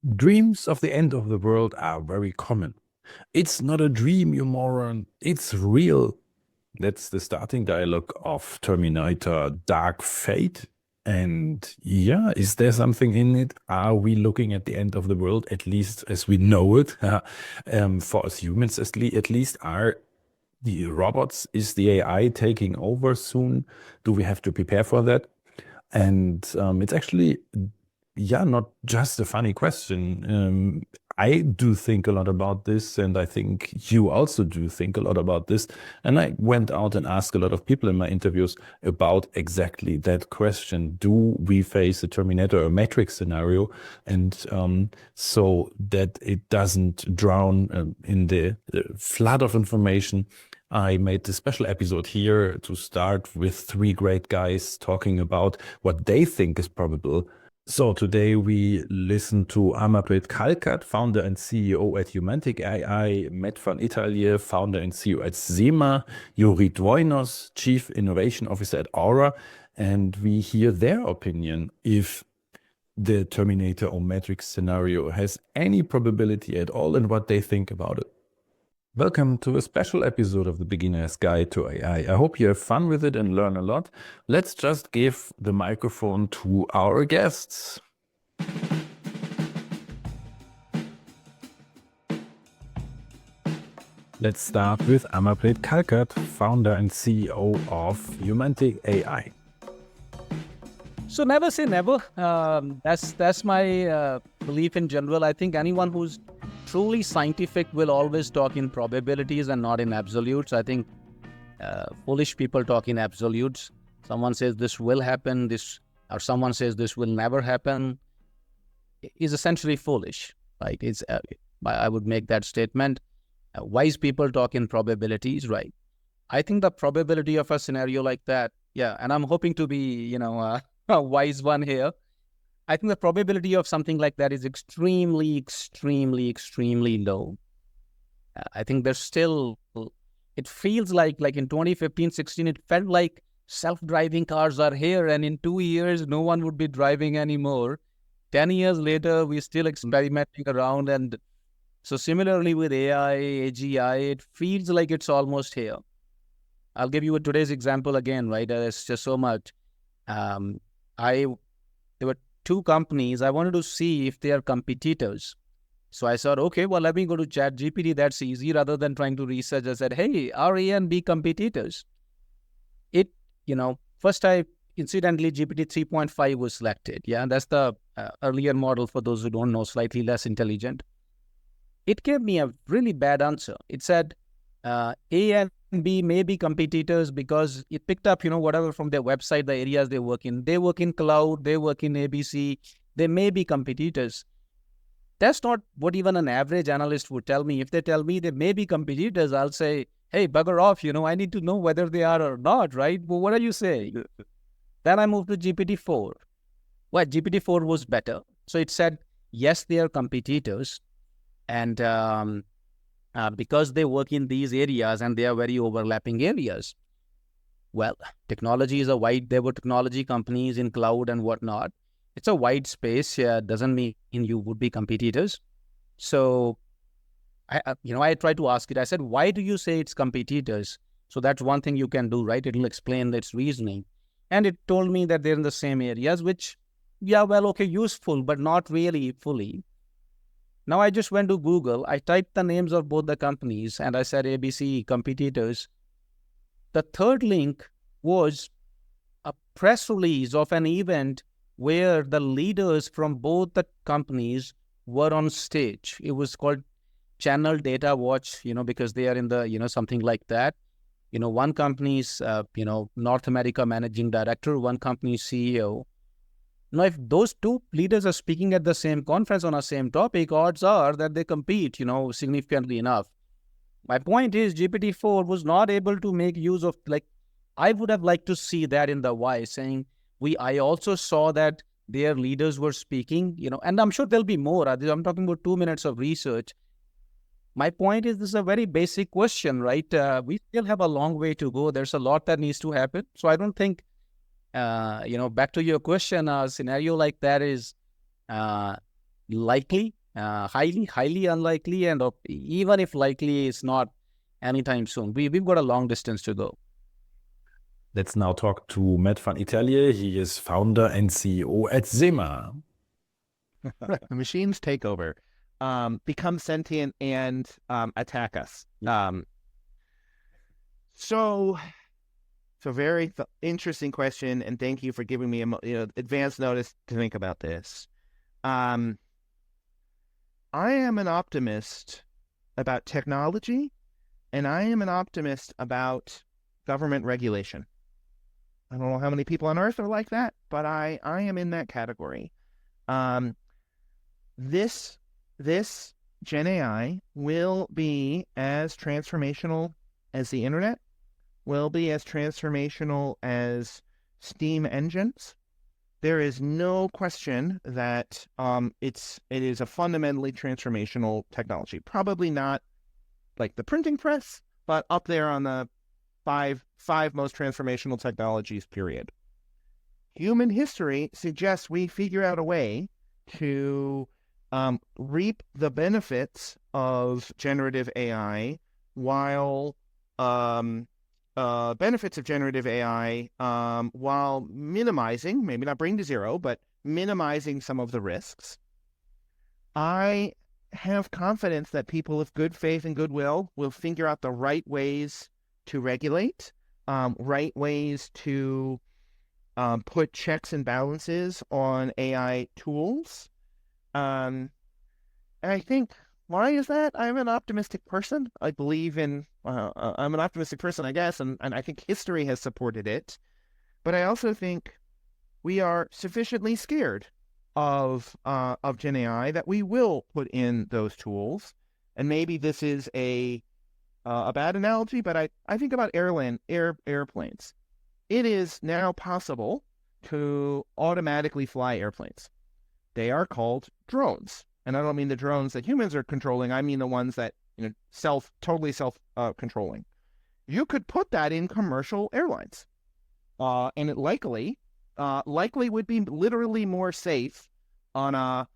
Dreams of the end of the world are very common. It's not a dream, you moron. It's real. That's the starting dialogue of Terminator Dark Fate. And yeah, is there something in it? Are we looking at the end of the world, at least as we know it? For us humans, at least, are the robots, is the AI taking over soon? Do we have to prepare for that? And it's actually, yeah, not just a funny question. I do think a lot about this, and I think you also do think a lot about this. And I went out and asked a lot of people in my interviews about exactly that question. Do we face a Terminator or Matrix scenario? And so that it doesn't drown in the flood of information, I made this special episode here to start with three great guys talking about what they think is probable. So today we listen to Amarpreet Kalkat, founder and CEO at Humantic AI, Matt van Italië, founder and CEO at Zema, Yuri Dvoinos, Chief Innovation Officer at Aura, and we hear their opinion if the Terminator or Matrix scenario has any probability at all and what they think about it. Welcome to a special episode of the Beginner's Guide to AI. I hope you have fun with it and learn a lot. Let's just give the microphone to our guests. Let's start with Amarpreet Kalkat, founder and CEO of Humantic AI. So never say never. That's my belief in general. I think anyone who's truly scientific will always talk in probabilities and not in absolutes. I think foolish people talk in absolutes. Someone says this will happen, or someone says this will never happen, is essentially foolish, right? I would make that statement. Wise people talk in probabilities, right? I think the probability of a scenario like that, yeah, and I'm hoping to be, a wise one here. I think the probability of something like that is extremely, extremely, extremely low. I think there's still, it feels like in 2015, 16, it felt like self-driving cars are here, and in 2 years, no one would be driving anymore. 10 years later, we're still experimenting around. And so similarly with AI, AGI, it feels like it's almost here. I'll give you today's example again, right? It's just so much. There were two companies. I wanted to see if they are competitors. So I thought, okay, well, let me go to ChatGPT. That's easy. Rather than trying to research, I said, hey, are A and B competitors? First incidentally, GPT 3.5 was selected. Yeah, that's the earlier model for those who don't know, slightly less intelligent. It gave me a really bad answer. It said A and B may be competitors because it picked up, whatever from their website, the areas they work in. They work in cloud, they work in ABC, they may be competitors. That's not what even an average analyst would tell me. If they tell me they may be competitors, I'll say, hey, bugger off, I need to know whether they are or not, right? Well, what are you saying? Then I moved to GPT-4. Well, GPT-4 was better. So it said, yes, they are competitors. And because they work in these areas and they are very overlapping areas. Well, technology is there were technology companies in cloud and whatnot. It's a wide space. Doesn't mean you would be competitors. So, I tried to ask it. I said, why do you say it's competitors? So that's one thing you can do, right? It'll explain its reasoning. And it told me that they're in the same areas, which, okay, useful, but not really fully. Now I just went to Google, I typed the names of both the companies and I said ABC competitors. The third link was a press release of an event where the leaders from both the companies were on stage. It was called Channel Data Watch, because they are in the, something like that. One company's, North America managing director, one company's CEO. Now, if those two leaders are speaking at the same conference on a same topic, odds are that they compete, significantly enough. My point is GPT-4 was not able to make use of, I would have liked to see that in the why, saying, I also saw that their leaders were speaking, and I'm sure there'll be more. I'm talking about 2 minutes of research. My point is, this is a very basic question, right? We still have a long way to go. There's a lot that needs to happen. So I don't think back to your question, a scenario like that is, likely, highly unlikely, and even if likely, it's not anytime soon. We've got a long distance to go. Let's now talk to Matt van Italië. He is founder and CEO at Zema. The machines take over, become sentient, and attack us. So very interesting question, and thank you for giving me advance notice to think about this. I am an optimist about technology, and I am an optimist about government regulation. I don't know how many people on Earth are like that, but I am in that category. This Gen AI will be as transformational as the internet, will be as transformational as steam engines. There is no question that it is a fundamentally transformational technology. Probably not like the printing press, but up there on the five most transformational technologies, period. Human history suggests we figure out a way to reap the benefits of generative AI while while minimizing, maybe not bring to zero, but minimizing some of the risks. I have confidence that people of good faith and goodwill will figure out the right ways to regulate, right ways to put checks and balances on AI tools. And I think, why is that? I'm an optimistic person. I believe in, I'm an optimistic person, I guess, and I think history has supported it. But I also think we are sufficiently scared of Gen AI that we will put in those tools. And maybe this is a bad analogy, but I think about airplanes. It is now possible to automatically fly airplanes. They are called drones. And I don't mean the drones that humans are controlling. I mean the ones that, totally self-controlling. You could put that in commercial airlines. And it likely would be literally more safe on a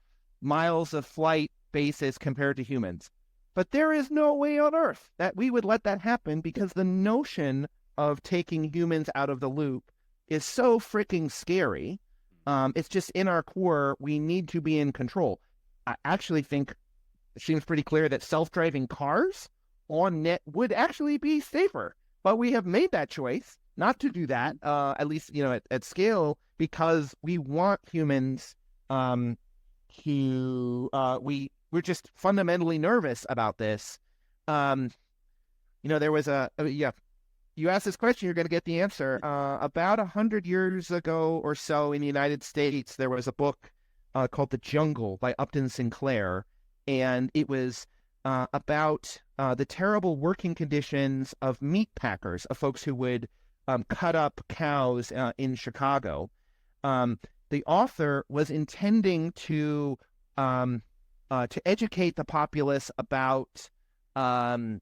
miles of flight basis compared to humans. But there is no way on Earth that we would let that happen, because the notion of taking humans out of the loop is so freaking scary. It's just in our core. We need to be in control. I actually think it seems pretty clear that self-driving cars on net would actually be safer. But we have made that choice not to do that, at least, at scale, because we want humans we're just fundamentally nervous about this. There was you asked this question, you're going to get the answer. About 100 years ago or so in the United States, there was a book called The Jungle by Upton Sinclair, and it was about the terrible working conditions of meat packers, of folks who would cut up cows in Chicago. The author was intending to educate the populace about the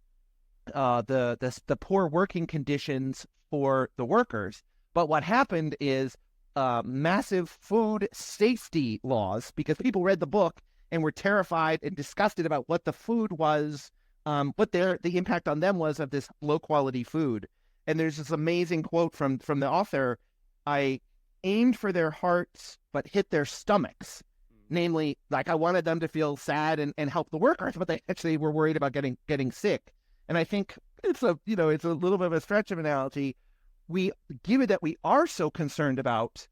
poor working conditions for the workers. But what happened is massive food safety laws, because people read the book and were terrified and disgusted about what the food was, what the impact on them was of this low quality food. And there's this amazing quote from the author: "I aimed for their hearts, but hit their stomachs." Namely, like, I wanted them to feel sad and help the workers, but they actually were worried about getting sick. And I think it's a little bit of a stretch of analogy. Given that we are so concerned about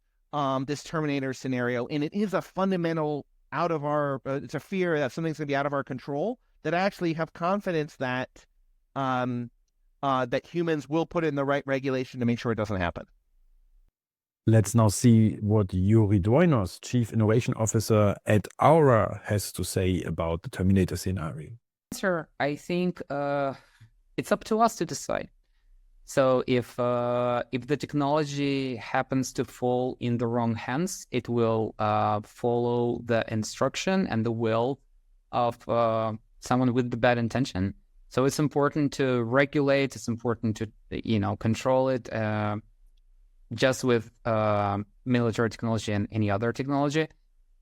this Terminator scenario, and it is a fundamental it's a fear that something's going to be out of our control, that I actually have confidence that that humans will put in the right regulation to make sure it doesn't happen. Let's now see what Yuri Doinos, Chief Innovation Officer at Aura, has to say about the Terminator scenario. Sure, I think it's up to us to decide. So if the technology happens to fall in the wrong hands, it will follow the instruction and the will of someone with the bad intention. So it's important to regulate. It's important to control it. Just with military technology and any other technology,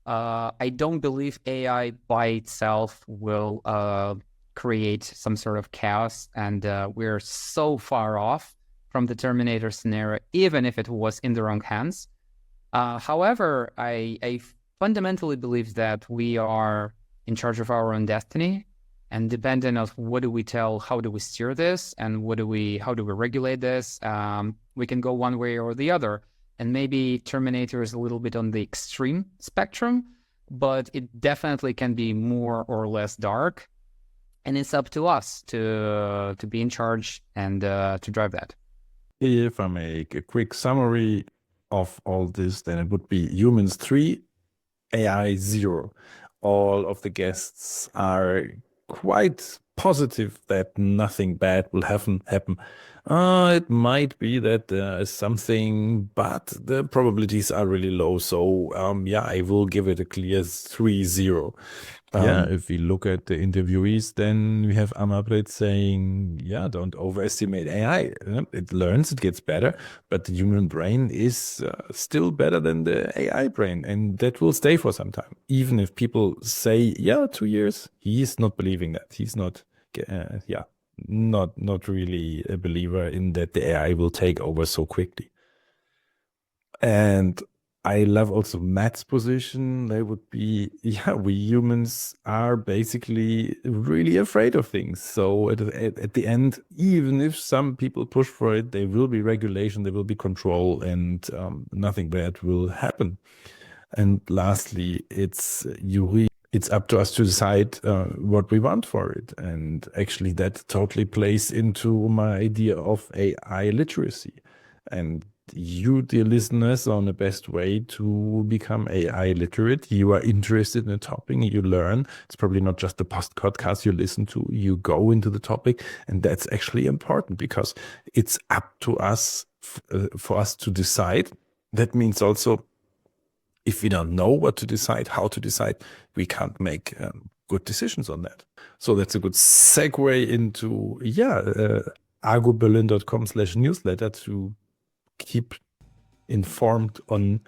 I don't believe AI by itself will create some sort of chaos, and we're so far off from the Terminator scenario, even if it was in the wrong hands. However, I fundamentally believe that we are in charge of our own destiny, and depending on what do we tell, how do we steer this, and how do we regulate this, we can go one way or the other. And maybe Terminator is a little bit on the extreme spectrum, but it definitely can be more or less dark. And it's up to us to be in charge and to drive that. If I make a quick summary of all this, then it would be humans 3, AI 0. All of the guests are quite positive that nothing bad will happen. It might be that there is something, but the probabilities are really low. So yeah, I will give it a clear 3-0. Yeah, if we look at the interviewees, then we have Amabrit saying, yeah, don't overestimate AI. It learns, it gets better, but the human brain is still better than the AI brain, and that will stay for some time. Even if people say, yeah, 2 years, he's not believing that. He's not, not really a believer in that the AI will take over so quickly. And I love also Matt's position. They would be, yeah, we humans are basically really afraid of things. So at the end, even if some people push for it, there will be regulation, there will be control, and nothing bad will happen. And lastly, it's up to us to decide what we want for it. And actually that totally plays into my idea of AI literacy. And you, dear listeners, are on the best way to become AI literate. You are interested in a topic, you learn. It's probably not just the podcast you listen to. You go into the topic, and that's actually important because it's up to us for us to decide. That means also, if we don't know what to decide, how to decide, we can't make good decisions on that. So that's a good segue into, argoberlin.com/newsletter to keep informed on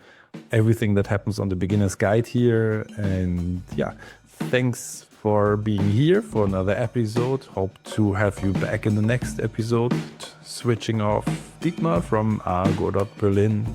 everything that happens on the beginner's guide here. And yeah, thanks for being here for another episode. Hope to have you back in the next episode. Switching off, Dietmar from Argo.Berlin.